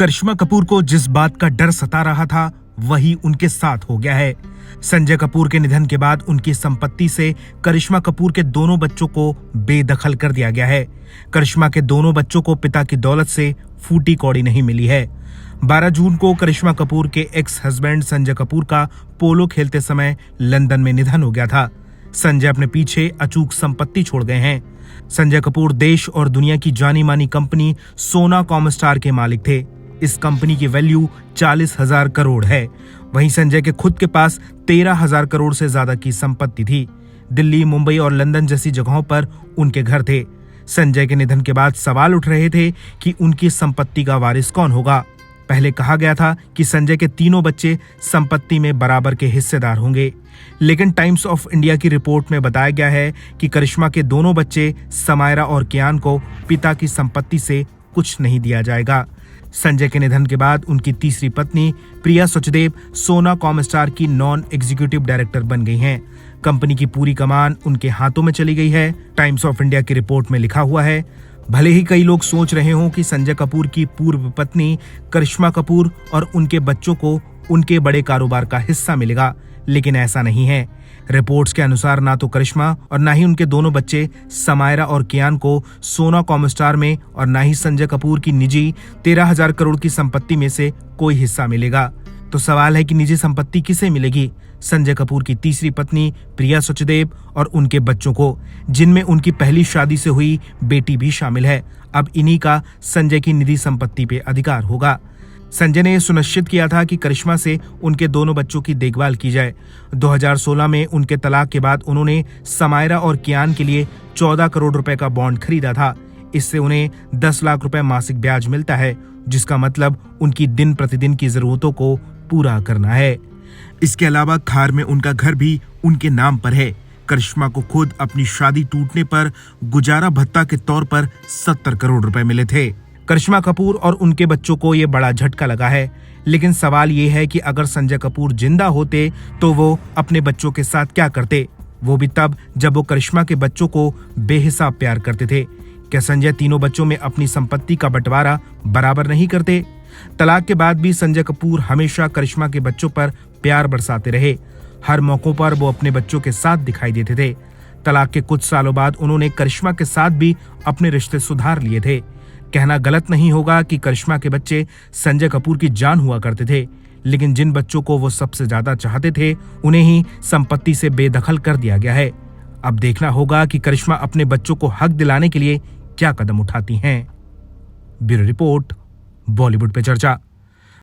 करिश्मा कपूर को जिस बात का डर सता रहा था वही उनके साथ हो गया है। संजय कपूर के निधन के बाद उनकी संपत्ति से करिश्मा कपूर के दोनों बच्चों को बेदखल कर दिया गया है। करिश्मा के दोनों बच्चों को पिता की दौलत से फूटी कौड़ी नहीं मिली है। 12 जून को करिश्मा कपूर के एक्स हस्बैंड संजय कपूर का पोलो खेलते समय लंदन में निधन हो गया था। संजय अपने पीछे अचूक संपत्ति छोड़ गए हैं। संजय कपूर देश और दुनिया की जानी मानी कंपनी सोना कॉमस्टार के मालिक थे। इस कंपनी की वैल्यू 40,000 करोड़ है। वहीं संजय के खुद के पास 13,000 करोड़ से ज्यादा की संपत्ति थी। दिल्ली, मुंबई और लंदन जैसी जगहों पर उनके घर थे। संजय के निधन के बाद सवाल उठ रहे थे कि उनकी संपत्ति का वारिस कौन होगा। पहले कहा गया था कि संजय के तीनों बच्चे संपत्ति में बराबर के हिस्सेदार होंगे, लेकिन टाइम्स ऑफ इंडिया की रिपोर्ट में बताया गया है कि करिश्मा के दोनों बच्चे समायरा और कियान को पिता की संपत्ति से कुछ नहीं दिया जाएगा। संजय के निधन के बाद उनकी तीसरी पत्नी प्रिया सचदेव सोना कॉमस्टार की नॉन एग्जीक्यूटिव डायरेक्टर बन गई हैं। कंपनी की पूरी कमान उनके हाथों में चली गई है। टाइम्स ऑफ इंडिया की रिपोर्ट में लिखा हुआ है, भले ही कई लोग सोच रहे हों कि संजय कपूर की पूर्व पत्नी करिश्मा कपूर और उनके बच्चों को उनके बड़े कारोबार का हिस्सा मिलेगा, लेकिन ऐसा नहीं है। रिपोर्ट्स के अनुसार ना तो करिश्मा और ना ही उनके दोनों बच्चे समायरा और कियान को सोना कॉमस्टार में और ना ही संजय कपूर की निजी 13,000 करोड़ की संपत्ति में से कोई हिस्सा मिलेगा। तो सवाल है कि निजी संपत्ति किसे मिलेगी? संजय कपूर की तीसरी पत्नी प्रिया सचदेव और उनके बच्चों को, जिनमें उनकी पहली शादी से हुई बेटी भी शामिल है। अब इन्हीं का संजय की निजी संपत्ति पे अधिकार होगा। संजय ने सुनिश्चित किया था कि करिश्मा से उनके दोनों बच्चों की देखभाल की जाए। 2016 में उनके तलाक के बाद उन्होंने समायरा और कियान के लिए 14 करोड़ रुपए का बॉन्ड खरीदा था। इससे उन्हें 10 लाख रुपए मासिक ब्याज मिलता है, जिसका मतलब उनकी दिन प्रतिदिन की जरूरतों को पूरा करना है। इसके अलावा खार में उनका घर भी उनके नाम पर है। करिश्मा को खुद अपनी शादी टूटने पर गुजारा भत्ता के तौर पर 70 करोड़ रुपए मिले थे। करिश्मा कपूर और उनके बच्चों को ये बड़ा झटका लगा है, लेकिन सवाल ये है कि अगर संजय कपूर जिंदा होते तो वो अपने बच्चों के साथ क्या करते, वो भी तब जब वो करिश्मा के बच्चों को बेहिसाब प्यार करते थे। क्या संजय तीनों बच्चों में अपनी संपत्ति का बंटवारा बराबर नहीं करते? तलाक के बाद भी संजय कपूर हमेशा करिश्मा के बच्चों पर प्यार बरसाते रहे। हर मौकों पर वो अपने बच्चों के साथ दिखाई देते थे। तलाक के कुछ सालों बाद उन्होंने करिश्मा के साथ भी अपने रिश्ते सुधार लिए थे। कहना गलत नहीं होगा कि करिश्मा के बच्चे संजय कपूर की जान हुआ करते थे, लेकिन जिन बच्चों को वो सबसे ज्यादा चाहते थे उन्हें ही संपत्ति से बेदखल कर दिया गया है। अब देखना होगा कि करिश्मा अपने बच्चों को हक दिलाने के लिए क्या कदम उठाती हैं। ब्यूरो रिपोर्ट, बॉलीवुड पे चर्चा।